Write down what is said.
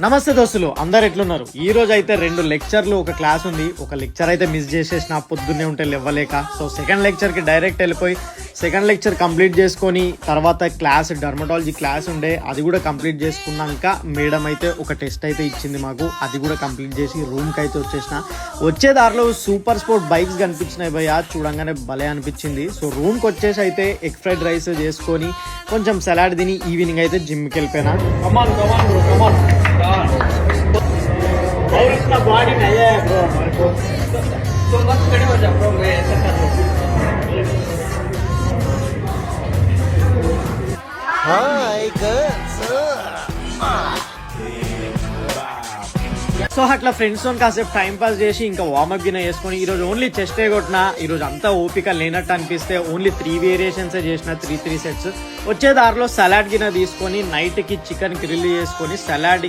నమస్తే దోస్తులు, అందరు ఎట్లున్నారు? ఈ రోజు అయితే 2 లెక్చర్లు ఒక క్లాస్ ఉంది. ఒక లెక్చర్ అయితే మిస్ చేసేసిన, పొద్దున్నే ఉంటే లేవలేక. సో సెకండ్ లెక్చర్ కి డైరెక్ట్ వెళ్ళిపోయి సెకండ్ లెక్చర్ కంప్లీట్ చేసుకొని తర్వాత క్లాస్ డర్మటాలజీ క్లాస్ ఉండే అది కూడా కంప్లీట్ చేసుకున్నాక మేడం అయితే ఒక టెస్ట్ అయితే ఇచ్చింది మాకు. అది కూడా కంప్లీట్ చేసి రూమ్ కి అయితే వచ్చేసిన. వచ్చే దారిలో సూపర్ స్పోర్ట్ బైక్స్ కనిపించినాయి భయ్య, చూడంగానే భలే అనిపించింది. సో రూమ్ కి వచ్చేసి అయితే ఎగ్ ఫ్రైడ్ రైస్ చేసుకొని కొంచెం సలాడ్ తిని ఈవినింగ్ అయితే జిమ్ కి వెళ్ళిపోయినా. और इसका बॉडी नहीं है ब्रो हमारे को, तो मत खड़े हो जा ब्रो, मैं ऐसा कर रहा हूं. Hi girls. సో అట్లా ఫ్రెండ్స్ తో కాసేపు టైం పాస్ చేసి ఇంకా వార్మప్ గిన చేసుకుని ఈ రోజు ఓన్లీ చెస్టే కొట్టినా. ఈ రోజు అంతా ఓపిక లేనట్టు అనిపిస్తే ఓన్లీ 3 వేరియేషన్స్ చేసిన, 3 సెట్స్. వచ్చే దారిలో సలాడ్ గిన తీసుకొని నైట్ కి చికెన్ గ్రిల్ చేసుకొని సలాడ్